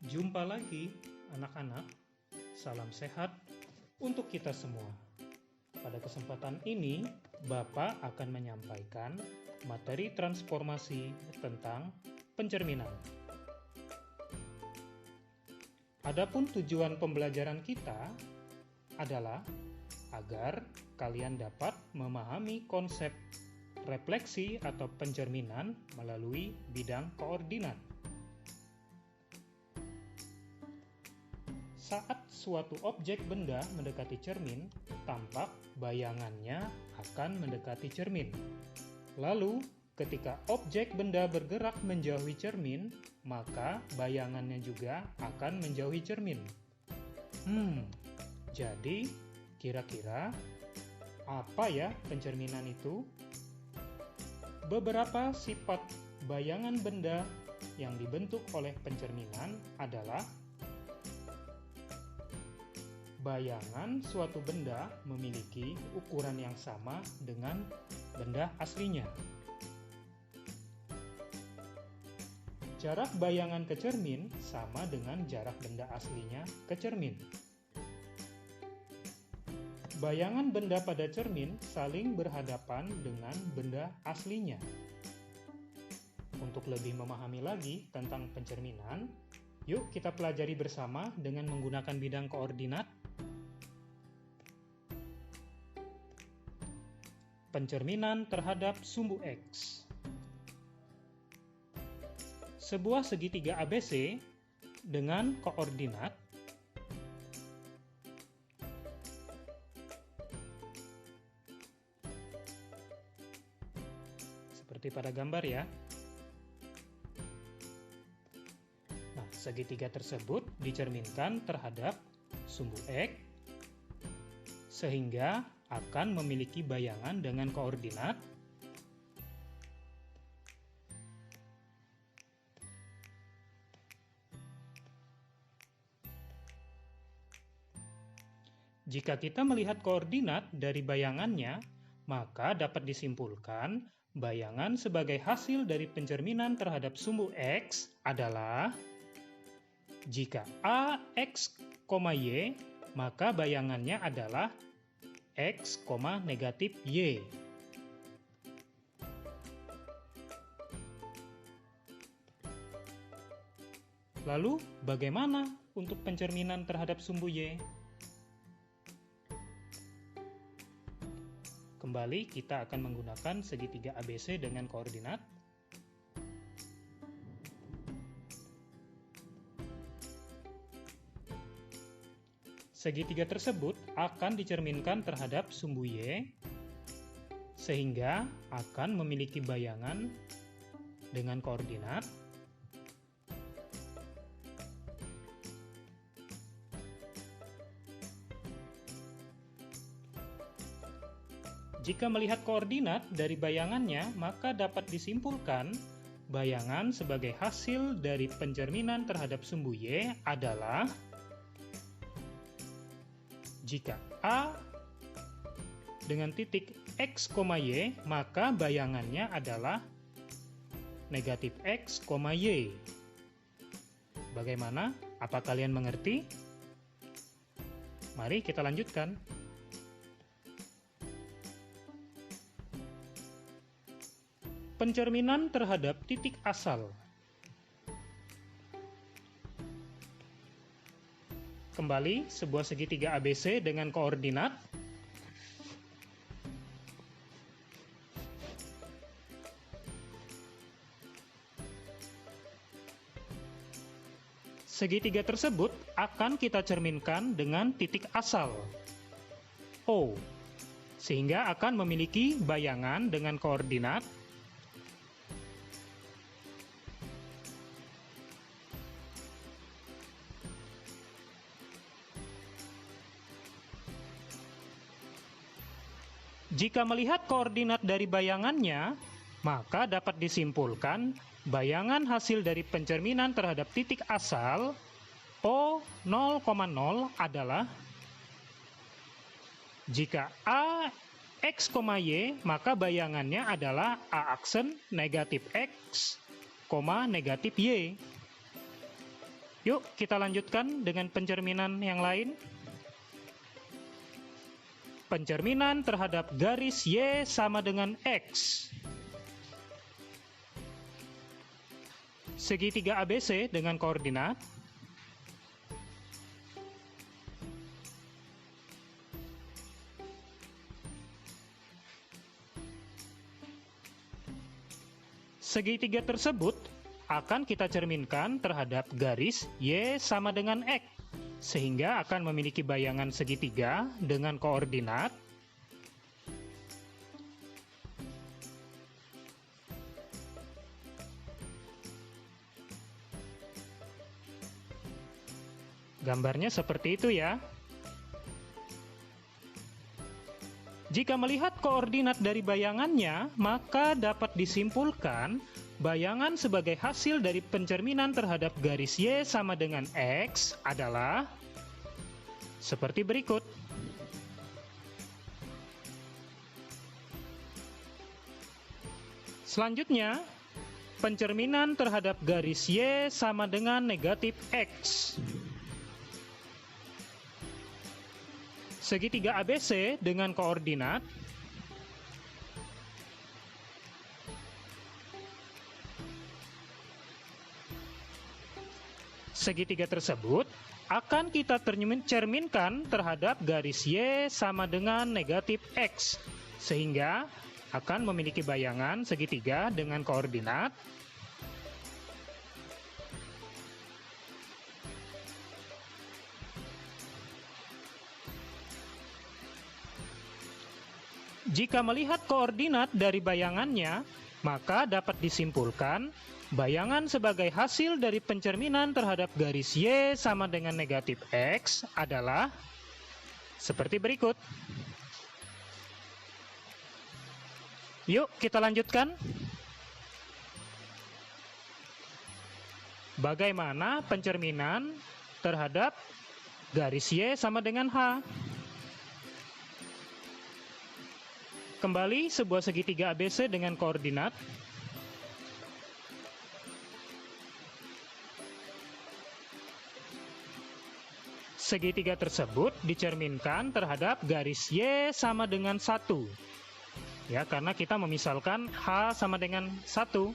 Jumpa lagi anak-anak, salam sehat untuk kita semua. Pada kesempatan ini, Bapak akan menyampaikan materi transformasi tentang pencerminan. Adapun tujuan pembelajaran kita adalah agar kalian dapat memahami konsep refleksi atau pencerminan melalui bidang koordinat. Saat suatu objek benda mendekati cermin, tampak bayangannya akan mendekati cermin. Lalu, ketika objek benda bergerak menjauhi cermin, maka bayangannya juga akan menjauhi cermin. Jadi kira-kira apa ya pencerminan itu? Beberapa sifat bayangan benda yang dibentuk oleh pencerminan adalah bayangan suatu benda memiliki ukuran yang sama dengan benda aslinya. Jarak bayangan ke cermin sama dengan jarak benda aslinya ke cermin. Bayangan benda pada cermin saling berhadapan dengan benda aslinya. Untuk lebih memahami lagi tentang pencerminan, yuk kita pelajari bersama dengan menggunakan bidang koordinat. Pencerminan terhadap sumbu X. Sebuah segitiga ABC dengan koordinat seperti pada gambar ya. Nah, segitiga tersebut dicerminkan terhadap sumbu X sehingga akan memiliki bayangan dengan koordinat jika kita melihat koordinat dari bayangannya, maka dapat disimpulkan bayangan sebagai hasil dari pencerminan terhadap sumbu X adalah jika A, X, Y, maka bayangannya adalah X, negatif Y. Lalu, bagaimana untuk pencerminan terhadap sumbu Y? Kembali, kita akan menggunakan segitiga ABC dengan koordinat segitiga tersebut akan dicerminkan terhadap sumbu Y sehingga akan memiliki bayangan dengan koordinat jika melihat koordinat dari bayangannya, maka dapat disimpulkan bayangan sebagai hasil dari pencerminan terhadap sumbu Y adalah jika A dengan titik X, Y, maka bayangannya adalah negatif X, Y. Bagaimana? Apa kalian mengerti? Mari kita lanjutkan. Pencerminan terhadap titik asal. Kembali, sebuah segitiga ABC dengan koordinat segitiga tersebut akan kita cerminkan dengan titik asal O, sehingga akan memiliki bayangan dengan koordinat jika melihat koordinat dari bayangannya, maka dapat disimpulkan bayangan hasil dari pencerminan terhadap titik asal O 0,0 adalah jika A, X, Y, maka bayangannya adalah A aksen negatif X, negatif Y. Yuk, kita lanjutkan dengan pencerminan yang lain. Pencerminan terhadap garis Y sama dengan X. Segitiga ABC dengan koordinat segitiga tersebut akan kita cerminkan terhadap garis Y sama dengan X, sehingga akan memiliki bayangan segitiga dengan koordinat gambarnya seperti itu ya. Jika melihat koordinat dari bayangannya, maka dapat disimpulkan bayangan sebagai hasil dari pencerminan terhadap garis Y sama dengan X adalah seperti berikut. Selanjutnya, pencerminan terhadap garis Y sama dengan negatif X. Segitiga ABC dengan koordinat segitiga tersebut akan kita cerminkan terhadap garis Y sama dengan negatif X, sehingga akan memiliki bayangan segitiga dengan koordinat jika melihat koordinat dari bayangannya, maka dapat disimpulkan bayangan sebagai hasil dari pencerminan terhadap garis Y sama dengan negatif X adalah seperti berikut. Yuk, kita lanjutkan. Bagaimana pencerminan terhadap garis Y sama dengan H? Kembali sebuah segitiga ABC dengan koordinat segitiga tersebut dicerminkan terhadap garis Y sama dengan 1. Ya, karena kita memisalkan H sama dengan 1,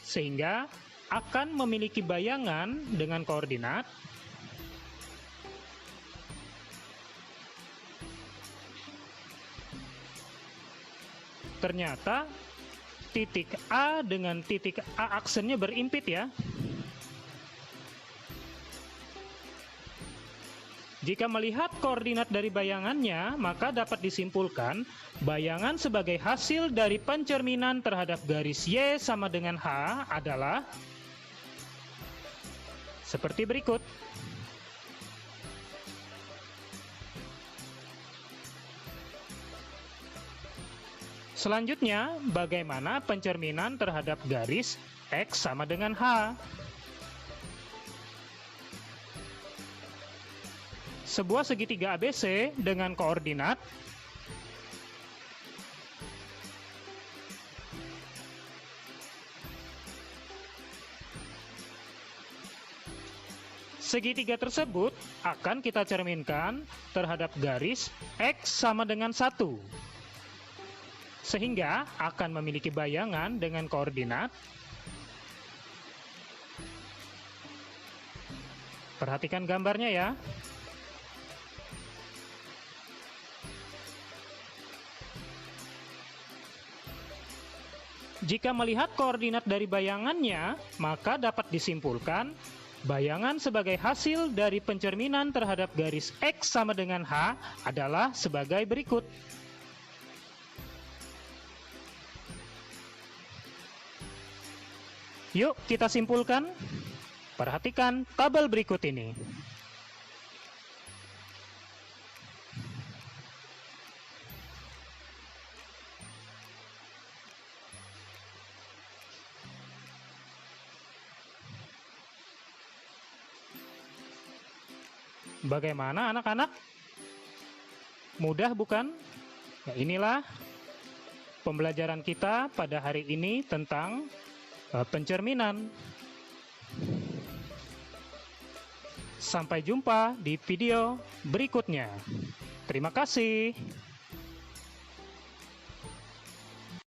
sehingga akan memiliki bayangan dengan koordinat ternyata titik A dengan titik A aksennya berimpit ya. Jika melihat koordinat dari bayangannya, maka dapat disimpulkan bayangan sebagai hasil dari pencerminan terhadap garis Y sama dengan H adalah seperti berikut. Selanjutnya, bagaimana pencerminan terhadap garis X sama dengan H? Sebuah segitiga ABC dengan koordinat segitiga tersebut akan kita cerminkan terhadap garis X sama dengan 1. Sehingga akan memiliki bayangan dengan koordinat. Perhatikan gambarnya ya. Jika melihat koordinat dari bayangannya, maka dapat disimpulkan bayangan sebagai hasil dari pencerminan terhadap garis X sama dengan H adalah sebagai berikut. Yuk, kita simpulkan. Perhatikan tabel berikut ini. Bagaimana anak-anak? Mudah bukan? Ya, inilah pembelajaran kita pada hari ini tentang pencerminan. Sampai jumpa di video berikutnya. Terima kasih.